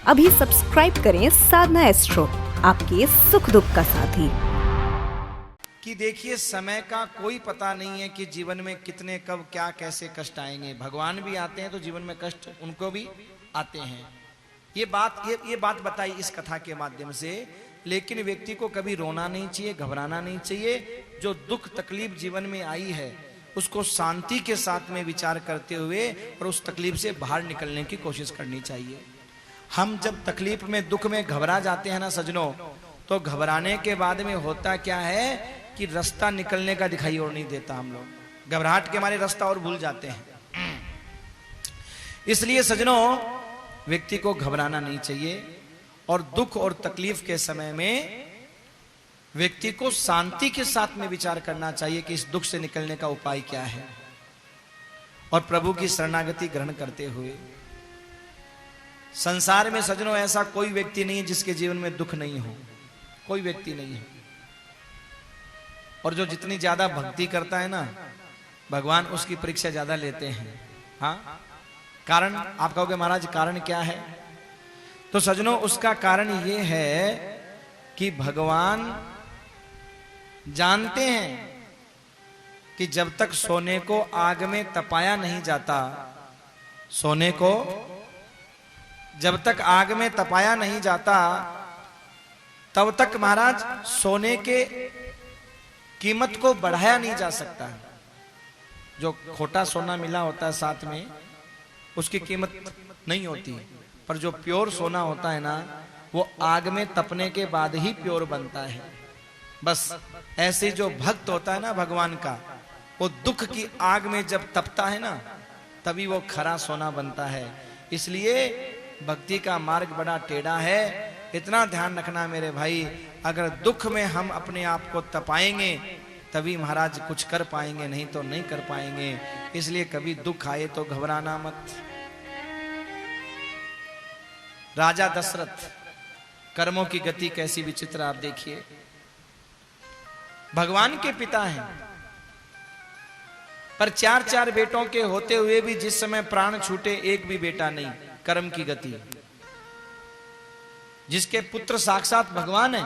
अभी सब्सक्राइब करें साधना एस्ट्रो, आपके सुख दुख का साथी। कि देखिए, समय का कोई पता नहीं है कि जीवन में कितने कब क्या कैसे कष्ट आएंगे। भगवान भी आते हैं तो जीवन में कष्ट उनको भी आते हैं। ये बात बताई इस कथा के माध्यम से। लेकिन व्यक्ति को कभी रोना नहीं चाहिए, घबराना नहीं चाहिए। जो दुख तकलीफ जीवन में आई है उसको शांति के साथ में विचार करते हुए और उस तकलीफ से बाहर निकलने की कोशिश करनी चाहिए। हम जब तकलीफ में दुख में घबरा जाते हैं ना सजनों, तो घबराने के बाद में होता क्या है कि रास्ता निकलने का दिखाई और नहीं देता। हम लोग घबराहट के मारे रास्ता और भूल जाते हैं। इसलिए सजनों, व्यक्ति को घबराना नहीं चाहिए और दुख और तकलीफ के समय में व्यक्ति को शांति के साथ में विचार करना चाहिए कि इस दुख से निकलने का उपाय क्या है, और प्रभु की शरणागति ग्रहण करते हुए। संसार में सजनों ऐसा कोई व्यक्ति नहीं है जिसके जीवन में दुख नहीं हो, कोई व्यक्ति नहीं है। और जो जितनी ज्यादा भक्ति करता है ना, भगवान उसकी परीक्षा ज्यादा लेते हैं। हाँ, कारण आप कहोगे महाराज कारण क्या है? तो सजनों, उसका कारण ये है कि भगवान जानते हैं कि जब तक सोने को आग में तपाया नहीं जाता, सोने को जब तक आग में तपाया नहीं जाता, तब तक महाराज सोने के कीमत को बढ़ाया नहीं जा सकता। जो खोटा सोना मिला होता है साथ में, उसकी कीमत नहीं होती। पर जो प्योर सोना होता है ना, वो आग में तपने के बाद ही प्योर बनता है। बस ऐसे जो भक्त होता है ना भगवान का, वो दुख की आग में जब तपता है ना, तभी वो खरा सोना बनता है। इसलिए भक्ति का मार्ग बड़ा टेढ़ा है। इतना ध्यान रखना मेरे भाई, अगर दुख में हम अपने आप को तपाएंगे तभी महाराज कुछ कर पाएंगे, नहीं तो नहीं कर पाएंगे। इसलिए कभी दुख आए तो घबराना मत। राजा दशरथ, कर्मों की गति कैसी विचित्र आप देखिए। भगवान के पिता हैं, पर चार चार बेटों के होते हुए भी जिस समय प्राण छूटे एक भी बेटा नहीं। कर्म की गति। जिसके पुत्र साक्षात भगवान है।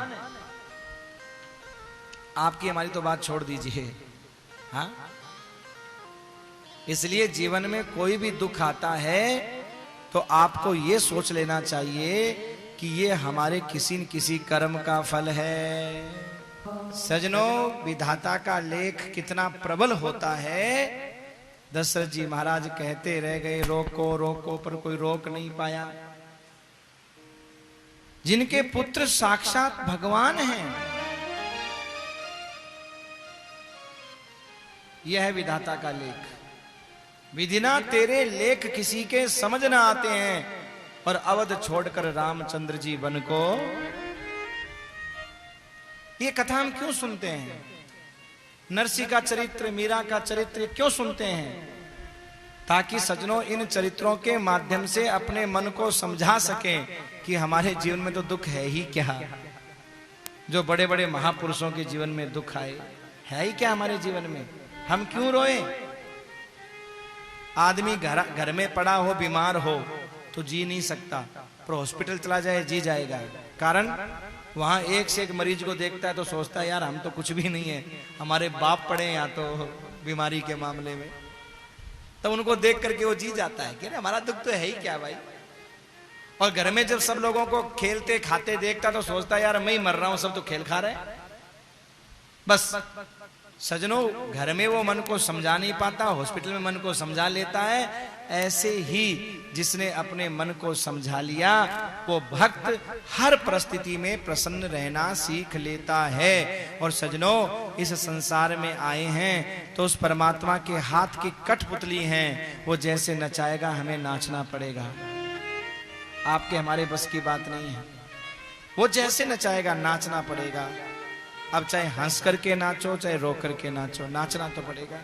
आपकी हमारी तो बात छोड़ दीजिए। हाँ, इसलिए जीवन में कोई भी दुख आता है तो आपको यह सोच लेना चाहिए कि ये हमारे किसी न किसी कर्म का फल है। सजनों, विधाता का लेख कितना प्रबल होता है। दशरथ जी महाराज कहते रह गए रोको रोको, पर कोई रोक नहीं पाया। जिनके पुत्र साक्षात भगवान हैं, यह है विधाता का लेख। विधिना तेरे लेख किसी के समझ ना आते हैं, और अवध छोड़कर रामचंद्र जी वन को। ये कथा हम क्यों सुनते हैं? नरसिंह का चरित्र, मीरा का चरित्र क्यों सुनते हैं? ताकि सजनों इन चरित्रों के माध्यम से अपने मन को समझा सकें कि हमारे जीवन में तो दुख है ही क्या। जो बड़े बड़े महापुरुषों के जीवन में दुख आए, है ही क्या हमारे जीवन में? हम क्यों रोए? आदमी घर में पड़ा हो, बीमार हो तो जी नहीं सकता, पर हॉस्पिटल चला जाए जी जाएगा। कारण वहां एक से एक मरीज को देखता है तो सोचता है यार हम तो कुछ भी नहीं है, हमारे बाप पड़े या तो बीमारी के मामले में। तो उनको देख करके वो जी जाता है कि हमारा दुख तो है ही क्या भाई। और घर में जब सब लोगों को खेलते खाते देखता तो सोचता है यार मैं ही मर रहा हूं, सब तो खेल खा रहे हैं। बस सजनों, घर में वो मन को समझा नहीं पाता, हॉस्पिटल में मन को समझा लेता है। ऐसे ही जिसने अपने मन को समझा लिया, वो भक्त हर परिस्थिति में प्रसन्न रहना सीख लेता है। और सजनों, इस संसार में आए हैं तो उस परमात्मा के हाथ की कठपुतली हैं। वो जैसे नचाएगा हमें नाचना पड़ेगा। आपके हमारे बस की बात नहीं है। वो जैसे नचाएगा नाचना पड़ेगा। अब चाहे हंस करके नाचो चाहे रो करके नाचो, नाचना तो पड़ेगा।